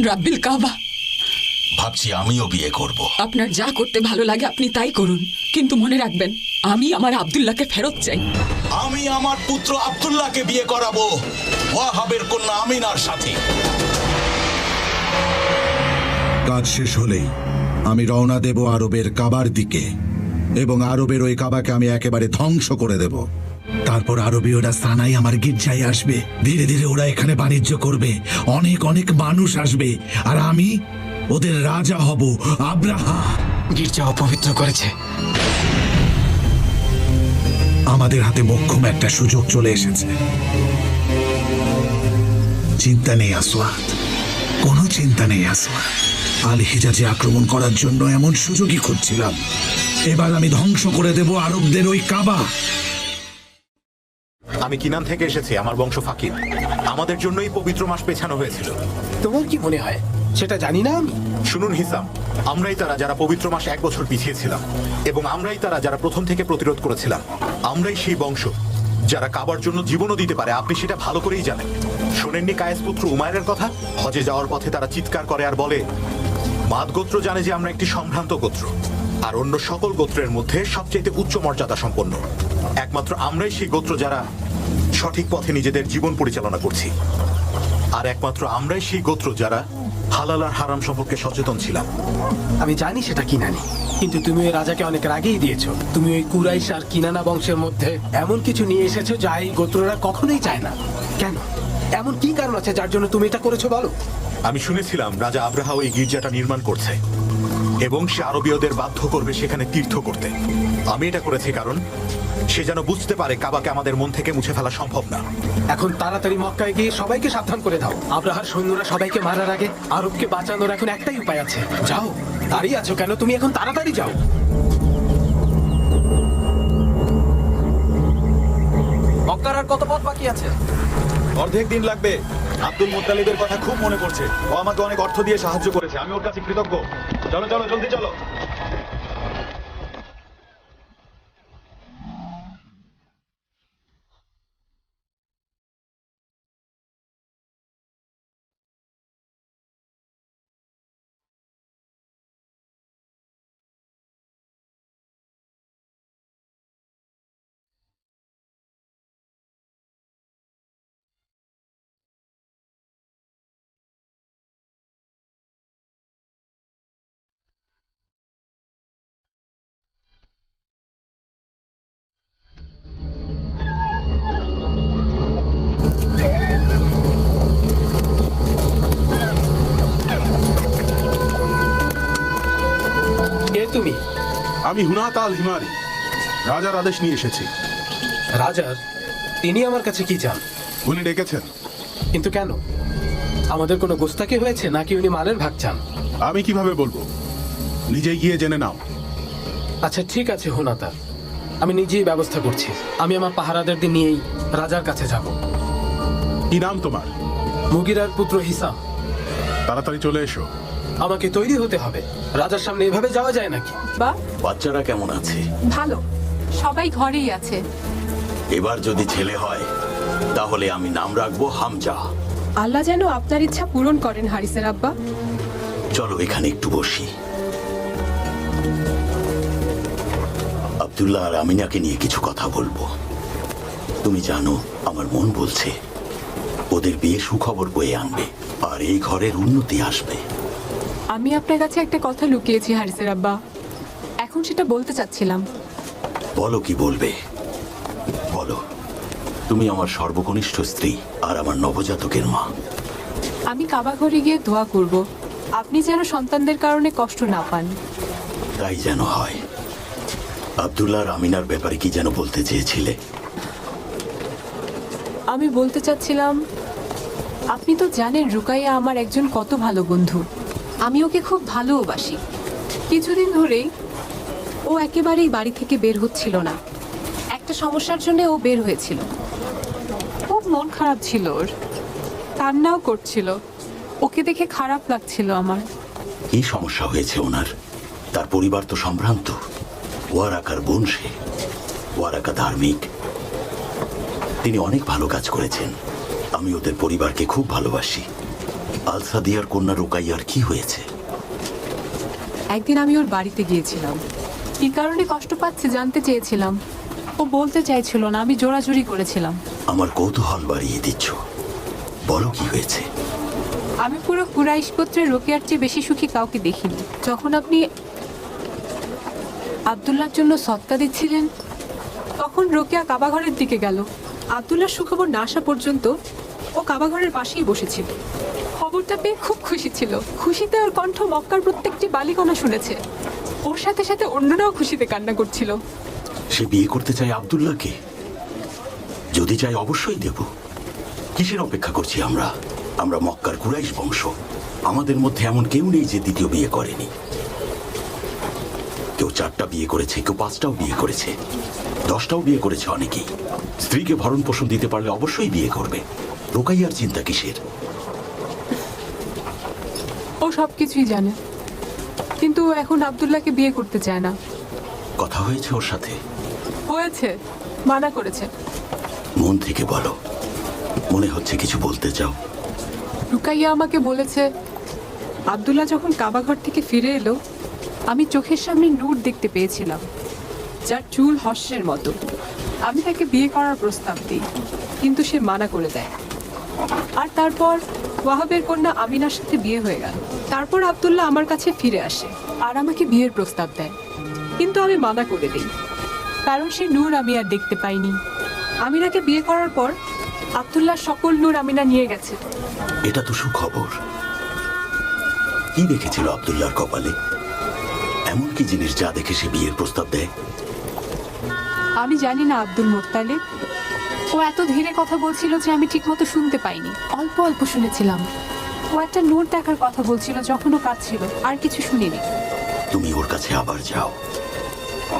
রাব্বিল কাবা। ভাবছি আমিও বিয়ে করব। আপনার যা করতে ভালো লাগে আপনি তাই করুন, কিন্তু মনে রাখবেন আমি আমার আব্দুল্লাহকে ফেরত চাই। আমি আমার পুত্র আব্দুল্লাহকে বিয়ে করাবো ওয়াহাবের কন্যা আমিনার সাথে। কাজ শেষ হলেই আমি রওনা দেব আরবের কাবার দিকে, এবং আরবের ওই কাবাকে আমি একেবারে ধ্বংস করে দেব। তারপর আরবীয়রা সানাই আমার গির্জায় আসবে, ধীরে ধীরে ওরা এখানে বাণিজ্য করবে, অনেক অনেক মানুষ আসবে, আর আমি ওদের রাজা হব। আব্রাহা গির্জা অপবিত্র করেছে। আমাদের হাতে মোক্ষম একটা সুযোগ চলে এসেছে। চিন্তা নেই আসওয়াদ, কোনো চিন্তা নেই আসওয়াদ। আল হিজাজে আক্রমণ করার জন্য এমন সুযোগই খুঁজছিলাম। এবার আমি ধ্বংস করে দেব আরবদের ওই কাবা। আমি কিনান থেকে এসেছি, আমার বংশ ফাকির। আমাদের জন্যই পবিত্র মাস পেছানো হয়েছিল। তোমার কি মনে হয় সেটা জানি না আমি? শুনুন হিসাম, আমরাই তারা যারা পবিত্র মাস 1 বছর পিছিয়েছিলাম, এবং আমরাই তারা যারা প্রথম থেকে প্রতিরোধ করেছিলাম। আমরাই সেই বংশ যারা কাবার জন্য জীবনও দিতে পারে। আপনি সেটা ভালো করেই জানেন। শোনেননি কায়েস পুত্র উমায়ের কথা? হজে যাওয়ার পথে তারা চিৎকার করে আর বলে, মাদ গোত্র জানে যে আমরা একটি সম্ভ্রান্ত গোত্র, আর অন্য সকল গোত্রের মধ্যে সবচেয়ে উচ্চ মর্যাদা সম্পন্ন। একমাত্র আমরাই সেই গোত্র যারা সঠিক পথে নিজেদের জীবন পরিচালনা করছি, আর একমাত্র আমরাই সেই গোত্র যারা হালাল আর হারাম সম্পর্কে সচেতন ছিলাম। আমি জানি সেটা কিনানি, কিন্তু তুমি ওই রাজাকে অনেক রাগেই দিয়েছো। তুমি ওই কুরাইশ আর কিনানা বংশের মধ্যে এমন কিছু নিয়ে এসেছো যা এই গোত্ররা কখনোই চায় না। কেন? এমন কি কারণ আছে যার জন্য তুমি এটা করেছো বলো? আমি শুনেছিলাম রাজা আব্রাহা এই গির্জাটা নির্মাণ করছে, এবং সে আরবীয়দের বাধ্য করবে সেখানে তীর্থ করতে। আমি এটা করেছি কারণ সে যেন বুঝতে পারে কাবাকে আমাদের মন থেকে মুছে ফেলা সম্ভব না। এখন তাড়াতাড়ি মক্কায় গিয়ে সবাইকে সাবধান করে দাও। আব্রাহার সৈন্যরা সবাইকে মারার আগে আরবকে বাঁচানোর এখন একটাই উপায় আছে। যাও, দাঁড়িয়ে আছো কেন? তুমি এখন তাড়াতাড়ি যাও। মক্কার আর কত পথ বাকি আছে? অর্ধেক দিন লাগবে। আব্দুল মুত্তালিবের কথা খুব মনে পড়ছে। ও আমাকে অনেক অর্থ দিয়ে সাহায্য করেছে, আমি ওর কাছে কৃতজ্ঞ। চলো চলো, জলদি চলো। কে তুমি? আমি হুনাত আল হিমারি, রাজার আদেশ নিয়ে এসেছি। রাজার? তিনি আমার কাছে কি চান? উনি ডেকেছেন। কিন্তু কেন? আমাদের কোনো গোস্তাকি হয়েছে নাকি উনি মালের ভাগ চান? আমি কিভাবে বলবো? নিজেই গিয়ে জেনে নাও। আচ্ছা ঠিক আছে হুনাতা, আমি নিজেই ব্যবস্থা করছি। আমি আমার পাহারাদের দিন নিয়েই রাজার কাছে যাব। কি নাম তোমার? মুগিরার পুত্র হিসাম। তাড়াতাড়ি চলে এসো। আমাকে তৈরি হতে হবে। রাজার সামনে এভাবে যাওয়া যায় নাকি? বা বাচ্চারা কেমন আছে? ভালো, সবাই ঘরেই আছে। এবার যদি ছেলে হয় তাহলে আমি নাম রাখবো হামজা। আল্লাহ যেন আপনার ইচ্ছা পূরণ করেন হারিসের আব্বা। চলো এখানে একটু বসি। আব্দুল্লাহ আর আমিনাকে নিয়ে কিছু কথা বলবো। তুমি জানো আমার মন বলছে ওদের বিয়ে সুখবর বয়ে আনবে, আর এই ঘরের উন্নতি আসবে। আমি আপনার কাছে একটা কথা লুকিয়েছি হারিসের আব্বা, এখন সেটা বলতে চাচ্ছিলাম। বলো কি বলবে, বলো। তুমি আমার সর্বকনিষ্ঠ স্ত্রী আর আমার নবজাতকের মা। আমি কাবা ঘরে গিয়ে দোয়া করব আপনি যেন সন্তানদের কারণে কষ্ট না পান। তাই যেন হয়। আব্দুল্লাহ আর আমিনার ব্যাপারে কি যেন বলতে চেয়েছিলে? আমি বলতে চাচ্ছিলাম, আপনি তো জানেন রুকাইয়া আমার একজন কত ভালো বন্ধু। আমি ওকে খুব ভালোবাসি। কিছুদিন ধরেই ও একেবারেই বাড়ি থেকে বের হচ্ছিল না। একটা সমস্যার জন্য ও বের হয়েছিল। খুব মন খারাপ ছিল ওর, কান্নাও করছিল। ওকে দেখে খারাপ লাগছিল আমার। কি সমস্যা হয়েছে ওনার? তার পরিবার তো সম্ভ্রান্ত। ওয়ারাকার বংশে, ওয়ারাকা ধার্মিক। তিনি অনেক ভালো কাজ করেছেন। আমি ওদের পরিবারকে খুব ভালোবাসি। আলসাদিয়ার কন্যা রুকাইয়ার কি হয়েছে? একদিন আমি ওর বাড়িতে গিয়েছিলাম। কি কারণে কষ্ট পাচ্ছে জানতে চেয়েছিলাম। ও বলতে চাইছিল না, আমি জোরাজুরি করেছিলাম। আমার কৌতূহল বাড়িয়ে দিচ্ছ, বলো কি হয়েছে? আমি পুরো কুরাইশ গোত্রের রোকেয়ার চেয়ে বেশি সুখী কাউকে দেখিনি। যখন আপনি আব্দুল্লাহর জন্য সৎকা দিচ্ছিলেন, তখন রোকেয়া কাবাঘরের দিকে গেল। আব্দুল্লাহর সুখবর না আসা পর্যন্ত ও কাবাঘরের পাশেই বসেছিল। খবরটা পেয়ে খুব খুশি ছিল। খুশিতে ওর কণ্ঠ মক্কার প্রত্যেকটি বালিকণা শুনেছে। ওর সাথে সাথে অন্যরাও খুশিতে কান্না করছিল। সে বিয়ে করতে চায় আব্দুল্লাহকে? যদি চাই অবশ্যই দেব। কিসের অপেক্ষা করছি আমরা? আমরা মক্কার কুরাইশ বংশ। আমাদের মধ্যে এমন কেউ নেই যে দ্বিতীয় বিয়ে করেনি। কেউ 4টা বিয়ে করেছে, কেউ 5টাও বিয়ে করেছে, 10টাও বিয়ে করেছে অনেকেই। স্ত্রীকে ভরণ পোষণ দিতে পারলে অবশ্যই বিয়ে করবে। রোকাইয়ার চিন্তা কিসের? ও সব কিছুই জানে, কিন্তু ও এখন আব্দুল্লাহকে বিয়ে করতে চায় না। কথা হয়েছে ওর সাথে? হয়েছে, মানা করেছে। মন থেকে বলো, মনে হচ্ছে কিছু বলতে চাও। রুকাইয়া আমাকে বলেছে, আব্দুল্লাহ যখন কাবাঘর থেকে ফিরে এলো, আমি চোখের সামনে নূর দেখতে পেয়েছিলাম, যার চুল হর্ষের মতো। আমি তাকে বিয়ে করার প্রস্তাব দিই, কিন্তু সে মানা করে দেয়। আর তারপর ওয়াহাবের কন্যা আমিনার সাথে বিয়ে হয়ে গেল। তারপর আব্দুল্লাহ আমার কাছে ফিরে আসে আর আমাকে বিয়ের প্রস্তাব দেয়, কিন্তু আমি মানা করে দিই, কারণ সে নূর আমি আর দেখতে পাইনি। আমিনাকে বিয়ে করার পর আব্দুল্লাহ সকল নূর আমিনা নিয়ে গেছে। এটা তো সুখবর। কি দেখেছিল আব্দুল্লাহর কপালে? এমন কি জিনিস যা দেখে সে বিয়ের প্রস্তাব দেয়? আমি জানি না আব্দুল মোত্তালেব। ও এত ধীরে কথা বলছিল যে আমি ঠিকমতো শুনতে পাইনি। অল্প অল্প শুনেছিলাম। ও একটা নূর দেখার কথা বলছিল যখন ও কাঁদছিল, আর কিছু শুনিনি। তুমি ওর কাছে আবার যাও,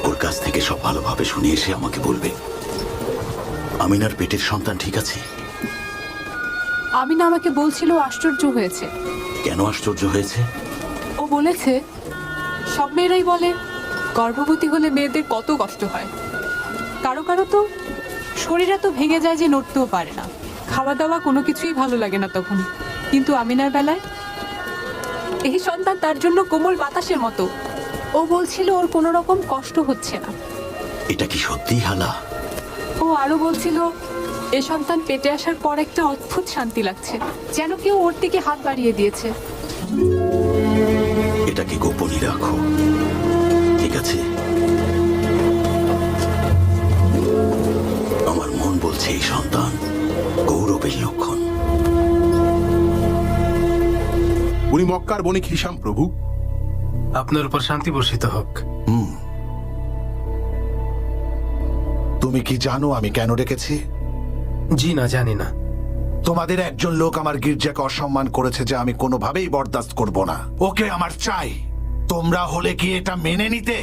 ওর কাছ থেকে সব ভালোভাবে শুনে এসে আমাকে বলবে। আমিনার পেটের সন্তান ঠিক আছে? আমিনা আমাকে বলছিল ও আশ্চর্য হয়েছে। কেন আশ্চর্য হয়েছে? ও বলেছে, সব মেয়েরাই বলে গর্ভবতী হলে মেয়েদের কত কষ্ট হয়। কারো কারো তো শরীর এত ভেঙে যায় যে নড়তেও পারে না। খাওয়া দাওয়া কোনো কিছুই ভালো লাগে না তখন। কিন্তু আমিনার বেলায় এই সন্তান তার জন্য কোমল বাতাসের মতো। ও বলছিল ওর কোনো রকম কষ্ট হচ্ছে না। এটা কি সত্যি হালা? ও আরো বলছিল এ সন্তান পেটে আসার পর একটা অদ্ভুত শান্তি লাগছে, যেন কেউ ওর দিকে হাত বাড়িয়ে দিয়েছে। এটাকে গোপনই রাখো, ঠিক আছে? আমার মন বলছে এই সন্তান গৌরবের লক্ষণ। উনি মক্কার বণিক হিসাম প্রভু। আপনার উপর শান্তি বর্ষিত হোক। তুমি কি জানো আমি কেন ডেকেছি? জি না, জানি না। তোমাদের একজন লোক আমার গির্জাকে অসম্মান করেছে, যে আমি কোনোভাবেই বরদাস্ত করব না। ওকে আমার চাই। তোমরা হলে কি এটা মেনে নিতে?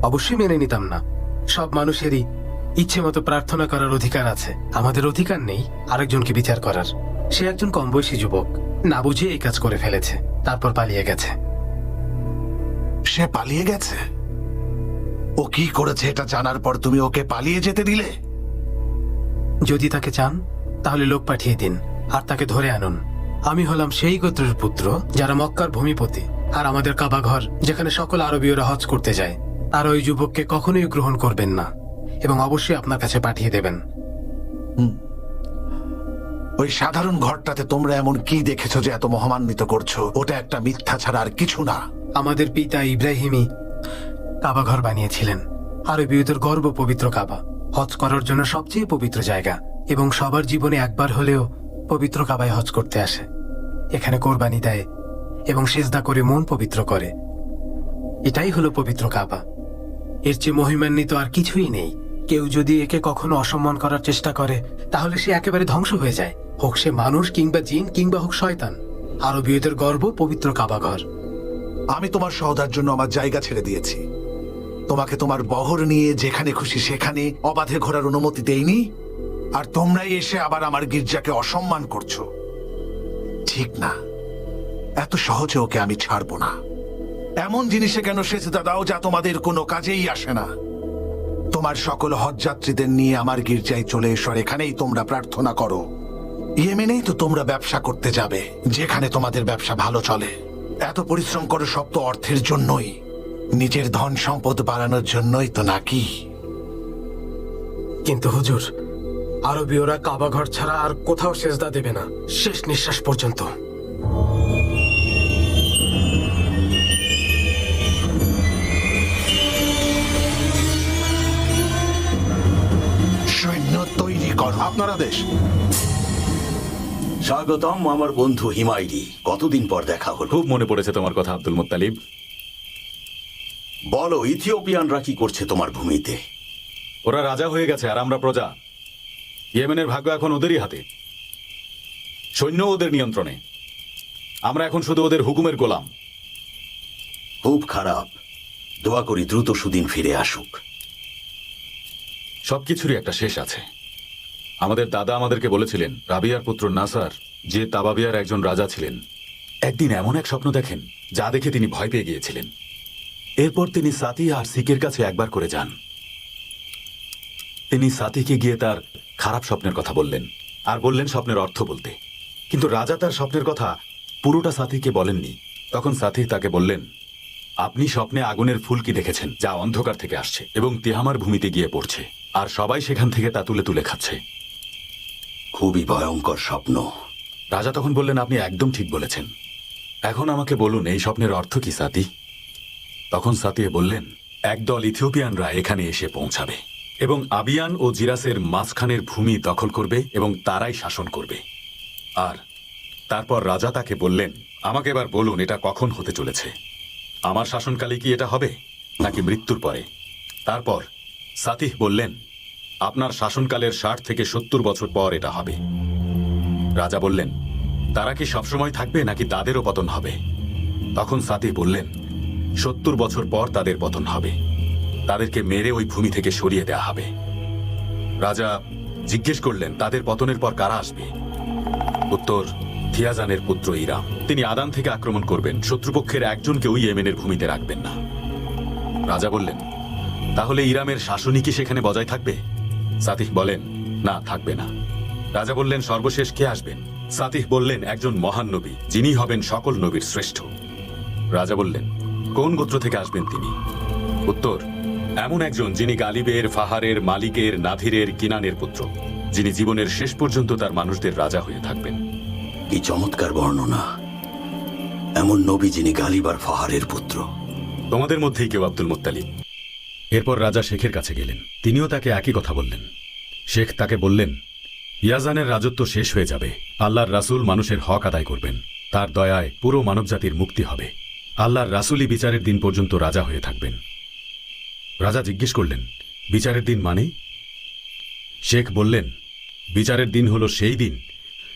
অবশ্যই মেনে নিতাম না। সব মানুষেরই ইচ্ছে মতো প্রার্থনা করার অধিকার আছে। আমাদের অধিকার নেই আরেকজনকে বিচার করার। সে একজন কম বয়সী যুবক, না বুঝে এই কাজ করে ফেলেছে, তারপর পালিয়ে গেছে। সে পালিয়ে গেছে? ও কি করেছে এটা জানার পর তুমি ওকে পালিয়ে যেতে দিলে? যদি তাকে চান তাহলে লোক পাঠিয়ে দিন আর তাকে ধরে আনুন। আমি হলাম সেই গোত্রের পুত্র যারা মক্কার ভূমিপতি, আর আমাদের কাবাঘর যেখানে সকল আরবীয়রা হজ করতে যায়। আর ওই যুবককে কখনোই গ্রহণ করবেন না এবং অবশ্যই আপনার কাছে পাঠিয়ে দেবেন। ওই সাধারণ ঘরটাতে তোমরা এমন কি দেখেছো যে এত মহামান্বিত করছো? ওটা একটা মিথ্যা ছাড়া আর কিছু না। আমাদের পিতা ইব্রাহিমই কাবাঘর বানিয়েছিলেন। আরবীয়দের গর্ব পবিত্র কাবা, হজ করার জন্য সবচেয়ে পবিত্র জায়গা, এবং সবার জীবনে একবার হলেও পবিত্র কাবায় হজ করতে আসে। এখানে কোরবানি দেয় এবং সিজদা করে মন পবিত্র করে। এটাই হলো পবিত্র কাবা। এর চেয়ে মহিমান্বিত আর কিছুই নেই। কেউ যদি একে কখনো অসম্মান করার চেষ্টা করে তাহলে সে একেবারে ধ্বংস হয়ে যায়, হোক সে মানুষ কিংবা জিন কিংবা হোক শয়তান। আরবীয়দের গর্ব পবিত্র কাবাঘর। আমি তোমার সওদার জন্য আমার জায়গা ছেড়ে দিয়েছি। তোমাকে তোমার বহর নিয়ে যেখানে খুশি সেখানে অবাধে ঘোরার অনুমতি দেইনি, আর তোমরাই এসে আবার আমার গির্জাকে অসম্মান করছো। ঠিক না, এত সহজে ওকে আমি ছাড়বো না। এমন জিনিসে কেন সেজদা দাও যা তোমাদের কোনো কাজেই আসে না? তোমার সকল হজযাত্রীদের নিয়ে আমার গির্জায় চলে এসো, এখানেই তোমরা প্রার্থনা করো। ইয়েমেনেই তো তোমরা ব্যবসা করতে যাবে, যেখানে তোমাদের ব্যবসা ভালো চলে। এত পরিশ্রম করো সব তো অর্থের জন্যই, নিজের ধন সম্পদ বাড়ানোর জন্যই তো নাকি? কিন্তু হুজুর, আরবীয়রা কাবা ঘর ছাড়া আর কোথাও সেজদা দেবে না, শেষ নিঃশ্বাস পর্যন্ত। সৈন্য তৈরি করো। আপনার আদেশ। স্বাগতম আমার বন্ধু হিমায়রি, কতদিন পর দেখা হলো। খুব মনে পড়েছে তোমার কথা আব্দুল মুত্তালিব। বলো, ইথিওপিয়ানরা কি করছে তোমার ভূমিতে? ওরা রাজা হয়ে গেছে আর আমরা প্রজা। ইয়েমেনের ভাগ্য এখন ওদেরই হাতে, সৈন্য ওদের নিয়ন্ত্রণে। আমরা এখন শুধু ওদের হুকুমের গোলাম। খুব খারাপ। দোয়া করি দ্রুত সুদিন ফিরে আসুক। সবকিছুরই একটা শেষ আছে। আমাদের দাদা আমাদেরকে বলেছিলেন, রাবিয়ার পুত্র নাসার, যে তাবাবিয়ার একজন রাজা ছিলেন, একদিন এমন এক স্বপ্ন দেখেন যা দেখে তিনি ভয় পেয়ে গিয়েছিলেন। এরপর তিনি সাতি আর সিকের কাছে একবার করে যান। তিনি সাতিকে গিয়ে তার খারাপ স্বপ্নের কথা বললেন আর বললেন স্বপ্নের অর্থ বলতে। কিন্তু রাজা তার স্বপ্নের কথা পুরোটা সাথীকে বলেননি। তখন সাথী তাকে বললেন, আপনি স্বপ্নে আগুনের ফুলকি দেখেছেন যা অন্ধকার থেকে আসছে এবং তিহামার ভূমিতে গিয়ে পড়ছে, আর সবাই সেখান থেকে তা তুলে তুলে খাচ্ছে। খুবই ভয়ঙ্কর স্বপ্ন। রাজা তখন বললেন, আপনি একদম ঠিক বলেছেন। এখন আমাকে বলুন এই স্বপ্নের অর্থ কি সাথী? তখন সাথী বললেন, একদল ইথিওপিয়ানরা এখানে এসে পৌঁছাবে এবং আবিয়ান ও জিরাসের মাঝখানের ভূমি দখল করবে এবং তারাই শাসন করবে। আর তারপর রাজা তাকে বললেন, আমাকে এবার বলুন এটা কখন হতে চলেছে? আমার শাসনকালে কি এটা হবে নাকি মৃত্যুর পরে? তারপর সাতিহ বললেন, আপনার শাসনকালের 60 থেকে 70 বছর পর এটা হবে। রাজা বললেন, তারা কি সবসময় থাকবে নাকি তাদেরও পতন হবে? তখন সাতিহ বললেন, 70 বছর পর তাদের পতন হবে। তাদেরকে মেরে ওই ভূমি থেকে সরিয়ে দেয়া হবে। রাজা জিজ্ঞেস করলেন, তাদের পতনের পর কারা আসবে? উত্তর, থিয়াজানের পুত্র ইরাম। তিনি আদান থেকে আক্রমণ করবেন, শত্রুপক্ষের একজনকেও ইয়েমেনের ভূমিতে রাখবেন না। রাজা বললেন, তাহলে ইরামের শাসনই কি সেখানে বজায় থাকবে? সাতিহ বলেন, না, থাকবে না। রাজা বললেন, সর্বশেষ কে আসবেন? সাতিহ বললেন, একজন মহান নবী, যিনি হবেন সকল নবীর শ্রেষ্ঠ। রাজা বললেন, কোন গোত্র থেকে আসবেন তিনি? উত্তর, এমন একজন যিনি গালিবের, ফাহারের, মালিকের, নাধিরের, কিনানের পুত্র, যিনি জীবনের শেষ পর্যন্ত তার মানুষদের রাজা হয়ে থাকবেন। কি চমৎকার বর্ণনা! এমন নবী যিনি গালিব আর ফাহারের পুত্র। তোমাদের মধ্যেই কেউ আব্দুল মুত্তালিব। এরপর রাজা শেখের কাছে গেলেন, তিনিও তাকে একই কথা বললেন। শেখ তাকে বললেন, ইয়াজানের রাজত্ব শেষ হয়ে যাবে। আল্লাহর রাসূল মানুষের হক আদায় করবেন, তার দয়ায় পুরো মানবজাতির মুক্তি হবে। আল্লাহর রাসূলই বিচারের দিন পর্যন্ত রাজা হয়ে থাকবেন। রাজা জিজ্ঞেস করলেন, বিচারের দিন মানে? শেখ বললেন, বিচারের দিন হলো সেই দিন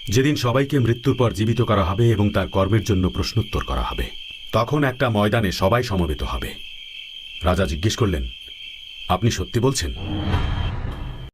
যেদিন সবাইকে মৃত্যুর পর জীবিত করা হবে এবং তার কর্মের জন্য প্রশ্নোত্তর করা হবে। তখন একটা ময়দানে সবাই সমবেত হবে। রাজা জিজ্ঞেস করলেন, আপনি সত্যি বলছেন?